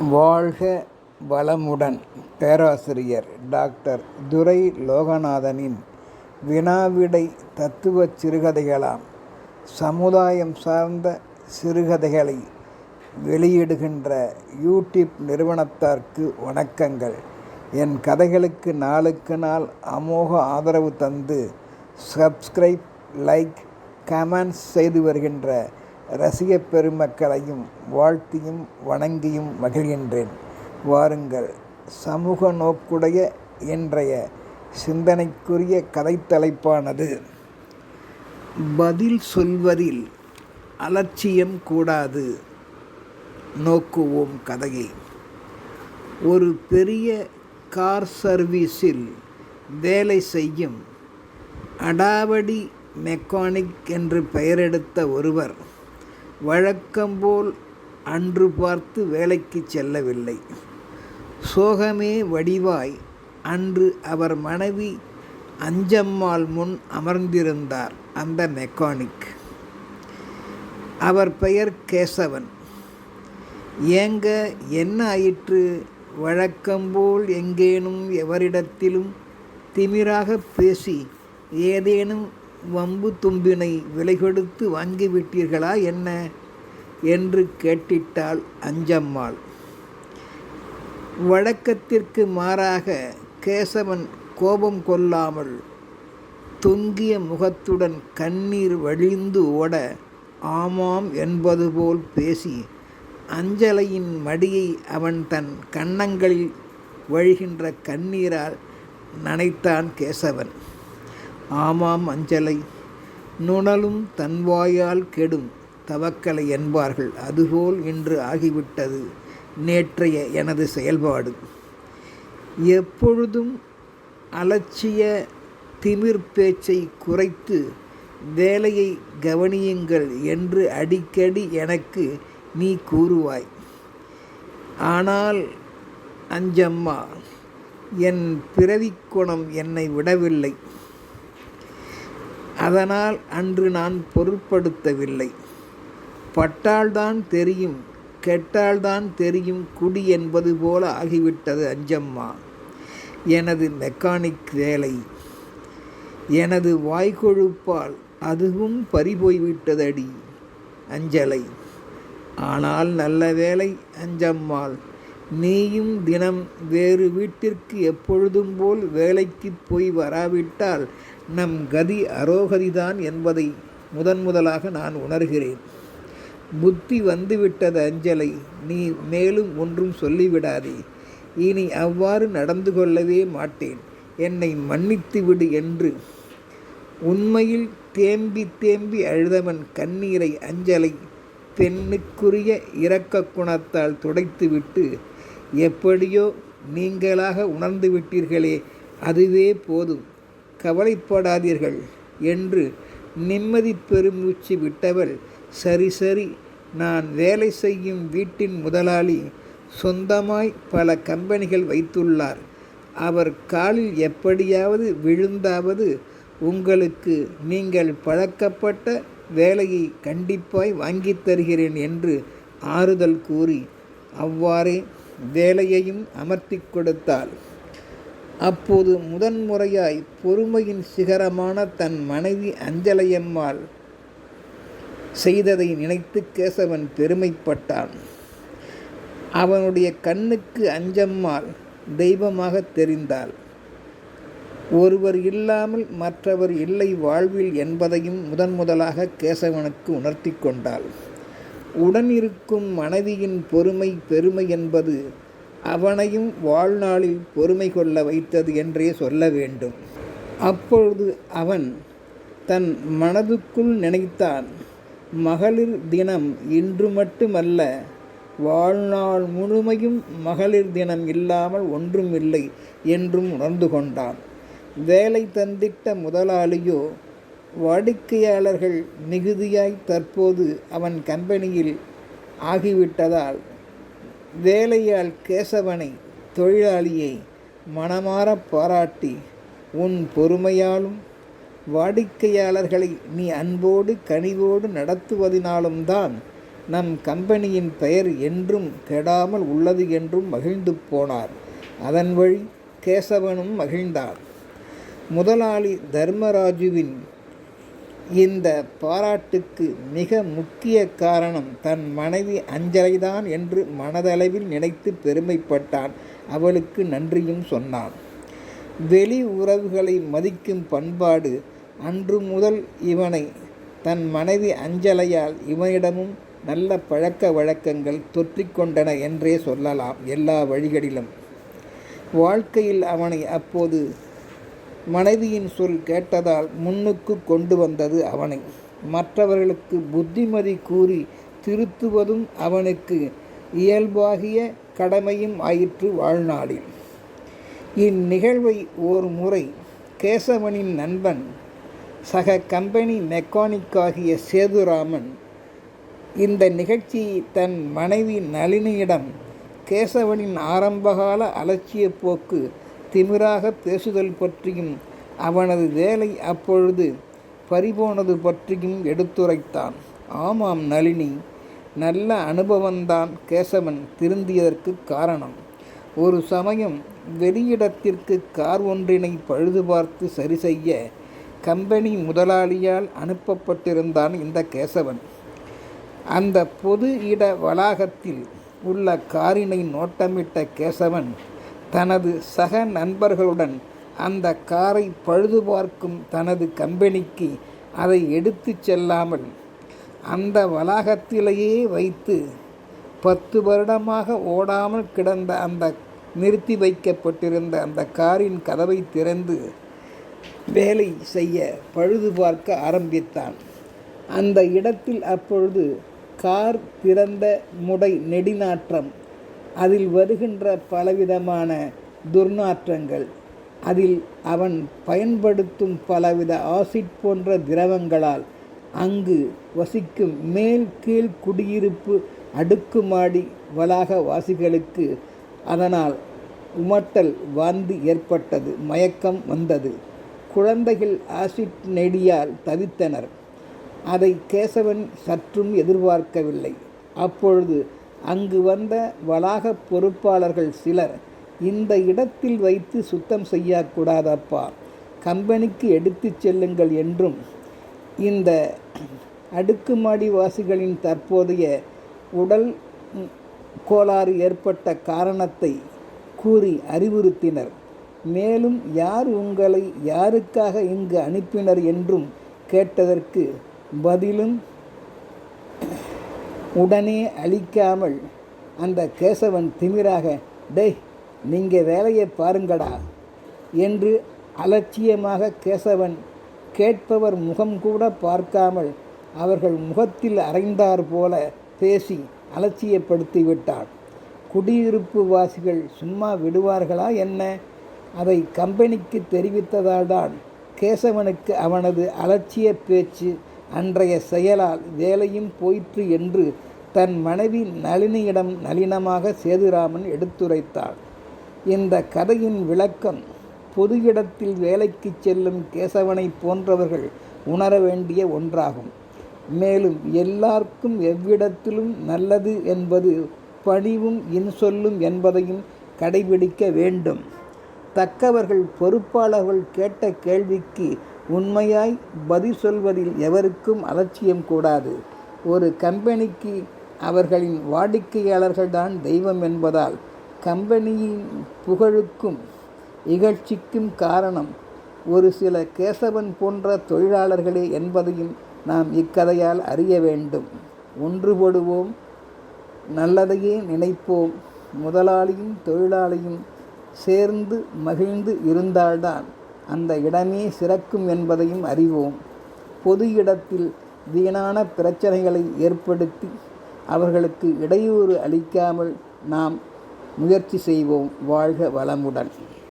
வாழ்க வளமுடன்! பேராசிரியர் டாக்டர் துரை லோகநாதனின் வினாவிடை தத்துவச் சிறுகதைகளாம் சமுதாயம் சார்ந்த சிறுகதைகளை வெளியிடுகின்ற யூடியூப் நிறுவனத்தார்க்கு வணக்கங்கள். என் கதைகளுக்கு நாளுக்கு நாள் அமோக ஆதரவு தந்து சப்ஸ்கிரைப், லைக், கமெண்ட்ஸ் செய்து வருகின்ற ரசிக பெருமக்களையும் வாழ்த்தியும் வணங்கியும் மகிழ்கின்றேன். வாருங்கள், சமூக நோக்குடைய இன்றைய சிந்தனைக்குரிய கதைத்தலைப்பானது பதில் சொல்வதில் அலட்சியம் கூடாது. நோக்குவோம் கதையை. ஒரு பெரிய கார் சர்வீஸில் வேலை செய்யும் அடாவடி மெக்கானிக் என்று பெயரெடுத்த ஒருவர் வழக்கம்போல் அன்று பார்த்து வேலைக்கு செல்லவில்லை. சோகமே வடிவாய் அன்று அவர் மனைவி அஞ்சம்மாள் முன் அமர்ந்திருந்தார் அந்த மெக்கானிக். அவர் பெயர் கேசவன். ஏங்க, என்ன ஆயிற்று? வழக்கம்போல் எங்கேனும் எவரிடத்திலும் திமிராக பேசி ஏதேனும் வம்பு தும்பினை விலை கொடுத்து வாங்கிவிட்டீர்களா என்ன என்று கேட்டிட்டாள் அஞ்சம்மாள். வழக்கத்திற்கு மாறாக கேசவன் கோபம் கொள்ளாமல் தொங்கிய முகத்துடன் கண்ணீர் வழிந்து ஓட ஆமாம் என்பது போல் பேசி அஞ்சலையின் மடியை அவன் தன் கன்னங்களில் வழிகின்ற கண்ணீரால் நனைத்தான் கேசவன். ஆமாம் அஞ்சலை, நுணலும் தன்வாயால் கெடும் தவக்கலை என்பார்கள். அதுபோல் இன்று ஆகிவிட்டது நேற்றைய எனது செயல்பாடு. எப்பொழுதும் அலட்சிய திமிர் பேச்சை குறைத்து வேலையை கவனியுங்கள் என்று அடிக்கடி எனக்கு நீ கூறுவாய். ஆனால் அஞ்சம்மா, என் பிறவிக்குணம் என்னை விடவில்லை. அதனால் அன்று நான் பொருட்படுத்தவில்லை. பட்டால்தான் தெரியும், கெட்டால்தான் தெரியும் குடி என்பது போல ஆகிவிட்டது அஞ்சம்மா எனது மெக்கானிக் வேலை. எனது வாய்கொழுப்பால் அதுவும் பறிபோய்விட்டதடி அஞ்சலை. ஆனால் நல்ல வேலை அஞ்சம்மாள், நீயும் தினம் வேறு வீட்டிற்கு எப்பொழுதும் போல் வேலைக்கு போய் வராவிட்டால் நம் கதி அரோகதிதான் என்பதை முதலாக நான் உணர்கிறேன். புத்தி வந்துவிட்டது அஞ்சலை, நீ மேலும் ஒன்றும் சொல்லிவிடாதே. இனி அவ்வாறு நடந்து கொள்ளவே மாட்டேன், என்னை மன்னித்து விடு என்று உண்மையில் தேம்பி தேம்பி அழுதவன் கண்ணீரை அஞ்சலை பெண்ணுக்குரிய இரக்க குணத்தால் துடைத்துவிட்டு, எப்படியோ நீங்களாக உணர்ந்து விட்டீர்களே, அதுவே போதும், கவலைப்படாதீர்கள் என்று நிம்மதி பெருமூச்சு விட்டவள், சரி சரி, நான் வேலை செய்யும் வீட்டின் முதலாளி சொந்தமாய் பல கம்பெனிகள் வைத்துள்ளார். அவர் காலில் எப்படியாவது விழுந்தாவது உங்களுக்கு நீங்கள் பழக்கப்பட்ட வேலையை கண்டிப்பாய் வாங்கித் தருகிறேன் என்று ஆறுதல் கூறி அவ்வாறே வேலையையும் அமர்த்தி கொடுத்தாள். அப்போது முதன்முறையாய் பொறுமையின் சிகரமான தன் மனைவி அஞ்சலையம்மாள் செய்ததை நினைத்து கேசவன் பெருமைப்பட்டான். அவனுடைய கண்ணுக்கு அஞ்சம்மாள் தெய்வமாக தெரிந்தாள். ஒருவர் இல்லாமல் மற்றவர் இல்லை வாழ்வில் என்பதையும் முதலாக கேசவனுக்கு உணர்த்தி கொண்டாள். உடனிருக்கும் மனைவியின் பெருமை என்பது அவனையும் வாழ்நாளில் பொறுமை கொள்ள வைத்தது என்றே சொல்ல வேண்டும். அப்பொழுது அவன் தன் மனதுக்குள் நினைத்தான், மகளிர் தினம் இன்று மட்டுமல்ல, வாழ்நாள் முழுமையும் மகளிர் தினம் இல்லாமல் ஒன்றும் இல்லை என்றும் உணர்ந்து கொண்டான். வேலை தந்திட்ட முதலாளியோ வாடிக்கையாளர்கள் மிகுதியாய் தற்போது அவன் கம்பெனியில் ஆகிவிட்டதால் வேலையால் கேசவனை, தொழிலாளியை மனமாற பாராட்டி, உன் பொறுமையாலும் வாடிக்கையாளர்களை நீ அன்போடு கனிவோடு நடத்துவதினாலும் தான் நம் கம்பெனியின் பெயர் என்றும் கெடாமல் உள்ளது என்றும் மகிழ்ந்து போனார். அதன் வழி கேசவனும் மகிழ்ந்தார். முதலாளி தர்மராஜுவின் இந்த பாராட்டுக்கு மிக முக்கிய காரணம் தன் மனைவி அஞ்சலைதான் என்று மனதளவில் நினைத்து பெருமைப்பட்டான். அவளுக்கு நன்றியும் சொன்னான். வெளி உறவுகளை மதிக்கும் பண்பாடு அன்று முதல் இவனை தன் மனைவி அஞ்சலையால் இவனிடமும் நல்ல பழக்க வழக்கங்கள் தொற்றிக்கொண்டன என்றே சொல்லலாம். எல்லா வழிகளிலும் வாழ்க்கையில் அவனை அப்போது மனைவியின் சொல் கேட்டதால் முன்னுக்கு கொண்டு வந்தது அவனை. மற்றவர்களுக்கு புத்திமதி கூறி திருத்துவதும் அவனுக்கு இயல்பாகிய கடமையும் ஆயிற்று வாழ்நாளில். இந்நிகழ்வை ஒரு முறை கேசவனின் நண்பன் சக கம்பெனி மெக்கானிக்காகிய சேதுராமன் இந்த நிகழ்ச்சியை தன் மனைவி நளினியிடம் கேசவனின் ஆரம்பகால அலட்சிய போக்கு, திமிராக பேசுதல் பற்றியும் அவனது வேலை அப்பொழுது பறிபோனது பற்றியும் எடுத்துரைத்தான். ஆமாம் நளினி, நல்ல அனுபவம்தான் கேசவன் திருந்தியதற்கு காரணம். ஒரு சமயம் வெளியிடத்திற்கு கார் ஒன்றினை பழுது பார்த்து சரி செய்ய கம்பெனி முதலாளியால் அனுப்பப்பட்டிருந்தான் இந்த கேசவன். அந்த பொது இட வளாகத்தில் உள்ள காரினை நோட்டமிட்ட கேசவன் தனது சக நண்பர்களுடன் அந்த காரை பழுது பார்க்கும் தனது கம்பெனிக்கு அதை எடுத்து செல்லாமல் அந்த வளாகத்திலேயே வைத்து 10 வருடமாக ஓடாமல் கிடந்த அந்த நிறுத்தி வைக்கப்பட்டிருந்த அந்த காரின் கதவை திறந்து வேலை செய்ய பழுது பார்க்க ஆரம்பித்தான். அந்த இடத்தில் அப்பொழுது கார் திறந்த முடை நெடிநாற்றம், அதில் வருகின்ற பலவிதமான துர்நாற்றங்கள், அதில் அவன் பயன்படுத்தும் பலவித ஆசிட் போன்ற திரவங்களால் அங்கு வசிக்கும் மேல் கீழ் குடியிருப்பு அடுக்குமாடி வளாக வாசிகளுக்கு அதனால் உமட்டல், வாந்தி ஏற்பட்டது, மயக்கம் வந்தது. குழந்தைகள் ஆசிட் நெடியால் தவித்தனர். அதை கேசவன் சற்றும் எதிர்பார்க்கவில்லை. அப்பொழுது அங்கு வந்த வளாக பொறுப்பாளர்கள் சிலர், இந்த இடத்தில் வைத்து சுத்தம் செய்யக்கூடாதப்பா, கம்பெனிக்கு எடுத்து செல்லுங்கள் என்றும் இந்த அடுக்குமாடி வாசிகளின் தற்போதைய உடல் கோளாறு ஏற்பட்ட காரணத்தை கூறி அறிவுறுத்தினர். மேலும் யார் உங்களை யாருக்காக இங்கு அனுப்பினர் என்றும் கேட்டதற்கு பதிலும் உடனே அளிக்காமல் அந்த கேசவன் திமிராக, டேய் நீங்கள் வேலையை பாருங்கடா என்று அலட்சியமாக கேசவன் கேட்பவர் முகம் கூட பார்க்காமல் அவர்கள் முகத்தில் அறைந்தார் போல பேசி அலட்சியப்படுத்திவிட்டார். குடியிருப்பு வாசிகள் சும்மா விடுவார்களா என்ன? அதை கம்பெனிக்கு தெரிவித்ததால்தான் கேசவனுக்கு அவனது அலட்சிய பேச்சு, அன்றைய செயலால் வேலையும் போயிற்று என்று தன் மனைவி நளினியிடம் நளினமாக சேதுராமன் எடுத்துரைத்தாள். இந்த கதையின் விளக்கம் பொது இடத்தில் வேலைக்கு செல்லும் கேசவனை போன்றவர்கள் உணர வேண்டிய ஒன்றாகும். மேலும் எல்லாருக்கும் எவ்விடத்திலும் நல்லது என்பது பணிவும் இன்சொல்லும் என்பதையும் கடைபிடிக்க வேண்டும். தக்கவர்கள் பொறுப்பாளர்கள் கேட்ட கேள்விக்கு உண்மையாய் பதில் சொல்வதில் எவருக்கும் அலட்சியம் கூடாது. ஒரு கம்பெனிக்கு அவர்களின் வாடிக்கையாளர்கள்தான் தெய்வம் என்பதால் கம்பெனியின் புகழுக்கும் இகழ்ச்சிக்கும் காரணம் ஒரு சில கேசவன் போன்ற தொழிலாளர்களே என்பதையும் நாம் இக்கதையால் அறிய வேண்டும். ஒன்றுபடுவோம், நல்லதையே நினைப்போம். முதலாளியும் தொழிலாளியும் சேர்ந்து மகிழ்ந்து இருந்தால்தான் அந்த இடமே சிறக்கும் என்பதையும் அறிவோம். பொது இடத்தில் வீணான பிரச்சனைகளை ஏற்படுத்தி அவர்களுக்கு இடையூறு அளிக்காமல் நாம் முயற்சி செய்வோம். வாழ்க வளமுடன்.